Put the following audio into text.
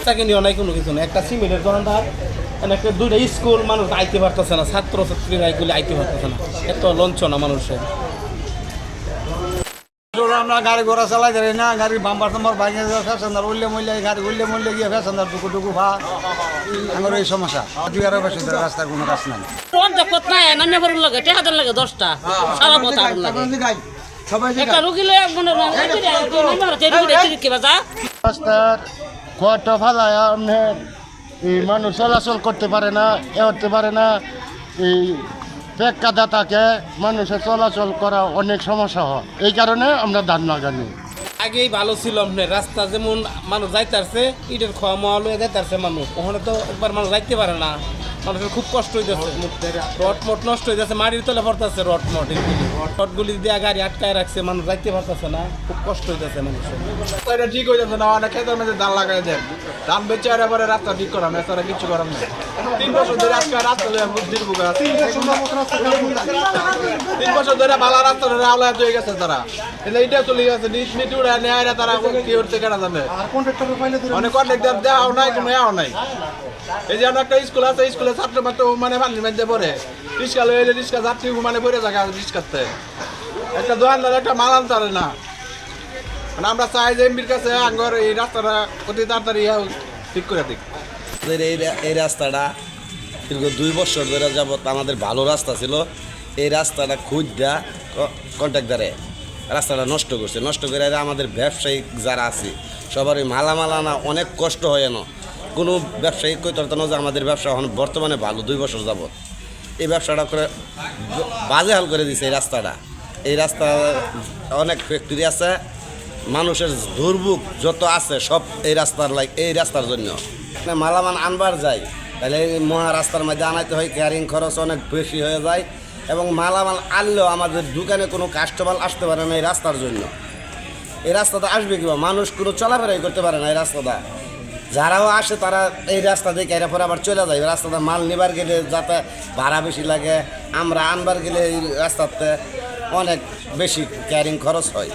তাকে নিয়ে অনেক কোনো কিছু না, একটা সিমেন্টের দোকানদার একটা দুইটা স্কুল মানুষ আইতে পারতেছে না, ছাত্রছাত্রীরা এগুলি আইতে পারতেছে না, এত লঞ্চনা মানুষের। আমরা গাড়ি ঘোড়া চালাই যাই না, গাড়ি বাম্বার টাম্বার ভাঙে ফ্যাশনদার উল্লে মূল্যে গাড়ি উল্লে মূল্যে গিয়ে ফ্যাশনদার টুকু ভা আমার এই সমস্যা। 2 বছর ধরে রাস্তার কোনো কাজ নাই। লাগে টেহাদের লাগে 10টা সারা কথা লাগে সবাই একটা রুগী লয়ে মনে রাস্তার কত ফালায় আপনার এই মানুষ চলাচল করতে পারে না, হতে পারে না। এই পেক্কাদা থাকে, মানুষের চলাচল করা অনেক সমস্যা হয়, এই কারণে আমরা ধান লাগানি। আগেই ভালো ছিল আপনার রাস্তা, যেমন মানুষ যাইতে আসছে ইটের খাওয়া মহল হয়ে যাইতে আসছে মানুষ, ওখানে তো একবার মানুষ যাইতে পারে না, মানুষের খুব কষ্ট হইতেছে, রটমট নষ্ট হয়ে যাচ্ছে, মাটির তলে পড়তেছে রটমট, রটগুলি দিয়ে গাড়ি আটকায় রাখছে, মানুষ যাইতে পারতেছে না, খুব কষ্ট হইতেছে মানুষের। এটা ঠিক হয়ে যাচ্ছে না, অনেক ক্ষেতের মধ্যে ধান লাগাই যায়, ধান বেচে আর পরে রাস্তা ঠিক করাম, এছাড়া কিছু করাম না। 3 বছর ধরে আজকে রাস্তা দীর্ঘ 3 বছর ধরে ভালো রাস্তা ধরে আওলায় হয়ে গেছে তারা, এটা চলে গেছে নিট উড়ে নেয় তারা কি করতে কেনা জানে, অনেক কন্ট্রাক্টর দেওয়াও নাই, কোনো এও নাই। এই যে একটা স্কুল আছে, স্কুলে ছাত্র মাত্র মানে পানির মধ্যে পড়ে, রিক্সা লয়ে এলে রিক্সা যাত্রী মানে পড়ে জায়গা রিক্সাতে, একটা দোকানদার একটা মাল আনতে পারে না। মানে আমরা চাই যে এমপির কাছে আঙ্গর এই রাস্তাটা অতি তাড়াতাড়ি ঠিক করে দিক। এই রাস্তাটা দীর্ঘ 2 বছর ধরে যাবত আমাদের ভালো রাস্তা ছিল, এই রাস্তাটা খুঁজ দেয়া কন্ট্রাক্টরে রাস্তাটা নষ্ট করছে, নষ্ট করে আমাদের ব্যবসায়িক যারা আছে সবার ওই মালামাল আনা অনেক কষ্ট হয় না, কোনো ব্যবসায়িক কইতে না যে আমাদের ব্যবসা এখন বর্তমানে ভালো 2 বছর যাবত এই ব্যবসাটা করে বাজে হাল করে দিছে। এই রাস্তা অনেক ফ্যাক্টরি আছে, মানুষের দুর্ভোগ যত আছে সব এই রাস্তার জন্য। মালামাল আনবার যায় তাহলে এই মহা রাস্তার মধ্যে আনাইতে হয়, ক্যারিং খরচ অনেক বেশি হয়ে যায়, এবং মালামাল আনলেও আমাদের দোকানে কোনো কাস্টমার আসতে পারে না এই রাস্তার জন্য। এই রাস্তাটা আসবে কিবা, মানুষ কোনো চলাফেরাই করতে পারে না এই রাস্তাটা, যারাও আসে তারা এই রাস্তা দেখে এরা পরে আবার চলে যায়। রাস্তাটা মাল নেবার গেলে যাতে ভাড়া বেশি লাগে, আমরা আনবার গেলে এই রাস্তাতে অনেক বেশি ক্যারিং খরচ হয়।